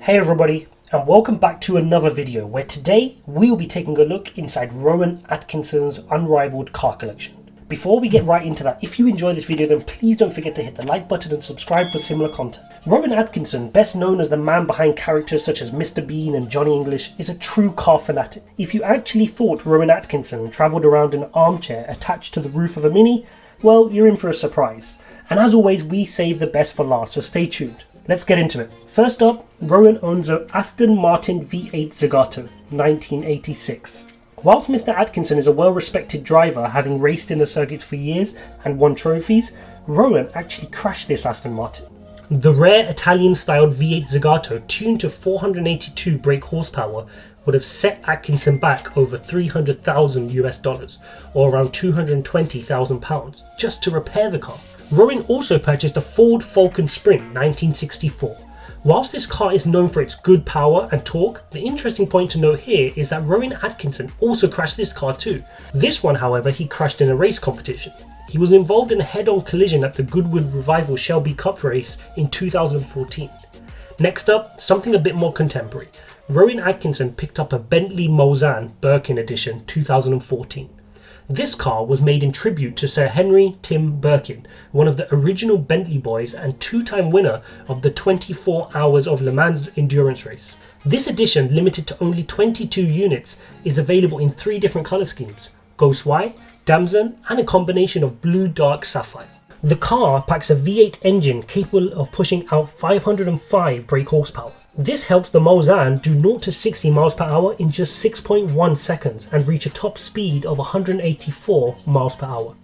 Hey everybody, and welcome back to another video where today we will be taking a look inside Rowan Atkinson's unrivaled car collection. Before we get right into that, if you enjoy this video then please don't forget to hit the like button and subscribe for similar content. Rowan Atkinson, best known as the man behind characters such as Mr. Bean and Johnny English, is a true car fanatic. If you actually thought Rowan Atkinson travelled around in an armchair attached to the roof of a Mini, well, you're in for a surprise. And as always, we save the best for last, so stay tuned. Let's get into it. First up, Rowan owns an Aston Martin V8 Zagato, 1986. Whilst Mr. Atkinson is a well-respected driver, having raced in the circuits for years and won trophies, Rowan actually crashed this Aston Martin. The rare Italian-styled V8 Zagato, tuned to 482 brake horsepower, would have set Atkinson back over $300,000 or around £220,000 just to repair the car. Rowan also purchased a Ford Falcon Sprint 1964. Whilst this car is known for its good power and torque, the interesting point to note here is that Rowan Atkinson also crashed this car too. This one, however, he crashed in a race competition. He was involved in a head-on collision at the Goodwood Revival Shelby Cup race in 2014. Next up, something a bit more contemporary. Rowan Atkinson picked up a Bentley Mulsanne Birkin Edition 2014. This car was made in tribute to Sir Henry Tim Birkin, one of the original Bentley boys and two-time winner of the 24 Hours of Le Mans endurance race. This edition, limited to only 22 units, is available in 3 different colour schemes: Ghost White, Damson and a combination of Blue Dark Sapphire. The car packs a V8 engine capable of pushing out 505 brake horsepower. This helps the Mulsanne do 0 to 60 miles per hour in just 6.1 seconds and reach a top speed of 184 miles per hour.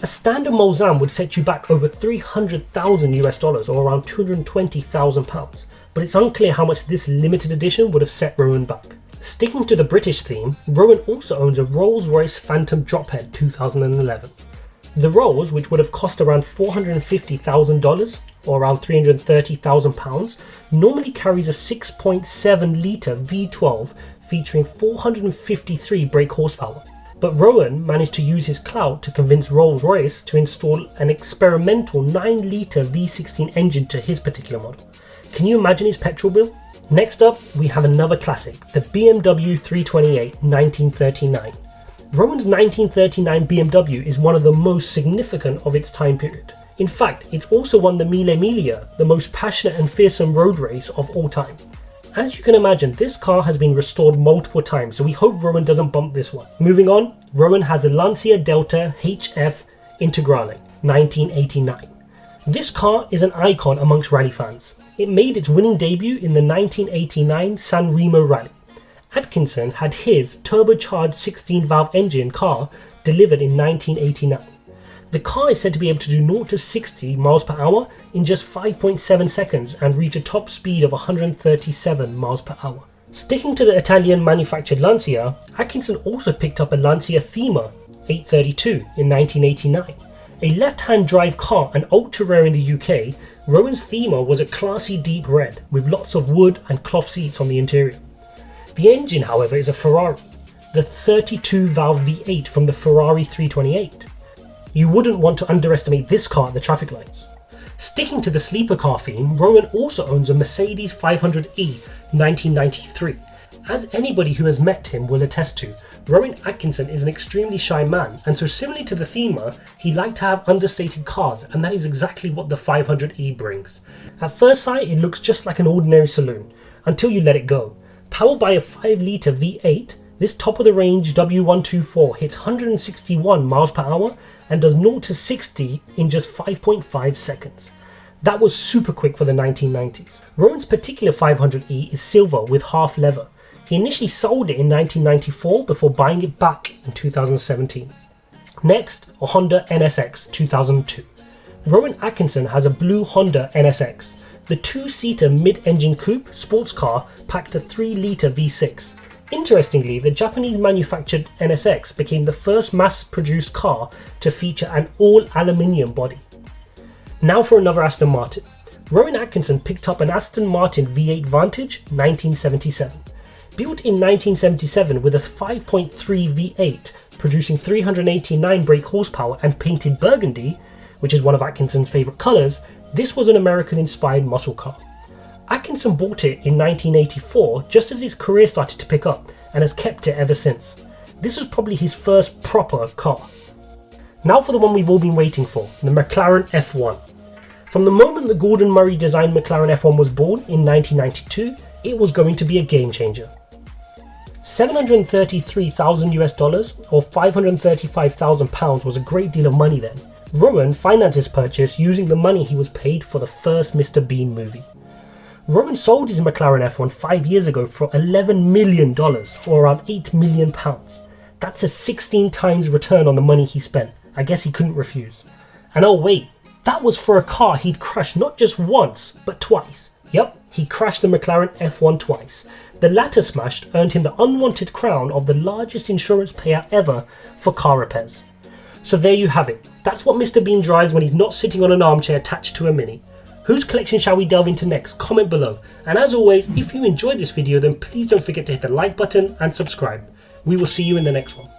A standard Mulsanne would set you back over $300,000 or around £220,000, but it's unclear how much this limited edition would have set Rowan back. Sticking to the British theme, Rowan also owns a Rolls-Royce Phantom Drophead 2011. The Rolls, which would have cost around $450,000 or around £330,000, normally carries a 6.7 litre V12 featuring 453 brake horsepower. But Rowan managed to use his clout to convince Rolls-Royce to install an experimental 9 litre V16 engine to his particular model. Can you imagine his petrol bill? Next up, we have another classic, the BMW 328 1939. Rowan's 1939 BMW is one of the most significant of its time period. In fact, it's also won the Mille Miglia, the most passionate and fearsome road race of all time. As you can imagine, this car has been restored multiple times, so we hope Rowan doesn't bump this one. Moving on, Rowan has a Lancia Delta HF Integrale, 1989. This car is an icon amongst rally fans. It made its winning debut in the 1989 San Remo Rally. Atkinson had his turbocharged 16-valve engine car delivered in 1989. The car is said to be able to do 0 to 60 miles per hour in just 5.7 seconds and reach a top speed of 137 miles per hour. Sticking to the Italian manufactured Lancia, Atkinson also picked up a Lancia Thema 832 in 1989. A left-hand drive car and ultra rare in the UK, Rowan's Thema was a classy deep red with lots of wood and cloth seats on the interior. The engine, however, is a Ferrari, the 32-valve V8 from the Ferrari 328. You wouldn't want to underestimate this car at the traffic lights. Sticking to the sleeper car theme, Rowan also owns a Mercedes 500e 1993. As anybody who has met him will attest to, Rowan Atkinson is an extremely shy man, and so similarly to the Thema, he liked to have understated cars, and that is exactly what the 500e brings. At first sight, it looks just like an ordinary saloon, until you let it go. Powered by a 5-litre V8, this top-of-the-range W124 hits 161 miles per hour and does 0 to 60 in just 5.5 seconds. That was super quick for the 1990s. Rowan's particular 500e is silver with half leather. He initially sold it in 1994 before buying it back in 2017. Next, a Honda NSX 2002. Rowan Atkinson has a blue Honda NSX. The 2-seater mid-engine coupe sports car packed a 3-litre V6. Interestingly, the Japanese manufactured NSX became the first mass-produced car to feature an all-aluminium body. Now for another Aston Martin. Rowan Atkinson picked up an Aston Martin V8 Vantage 1977. Built in 1977 with a 5.3 V8 producing 389 brake horsepower and painted burgundy, which is one of Atkinson's favourite colours, this was an American-inspired muscle car. Atkinson bought it in 1984 just as his career started to pick up and has kept it ever since. This was probably his first proper car. Now for the one we've all been waiting for, the McLaren F1. From the moment the Gordon Murray designed McLaren F1 was born in 1992, it was going to be a game changer. $733,000 US or £535,000 was a great deal of money then. Rowan financed his purchase using the money he was paid for the first Mr. Bean movie. Rowan sold his McLaren F1 5 years ago for $11 million or around £8 million. That's a 16 times return on the money he spent. I guess he couldn't refuse. And oh wait, that was for a car he'd crashed not just once, but twice. Yep, he crashed the McLaren F1 twice. The latter smash earned him the unwanted crown of the largest insurance payout ever for car repairs. So there you have it. That's what Mr. Bean drives when he's not sitting on an armchair attached to a Mini. Whose collection shall we delve into next? Comment below. And as always, if you enjoyed this video, then please don't forget to hit the like button and subscribe. We will see you in the next one.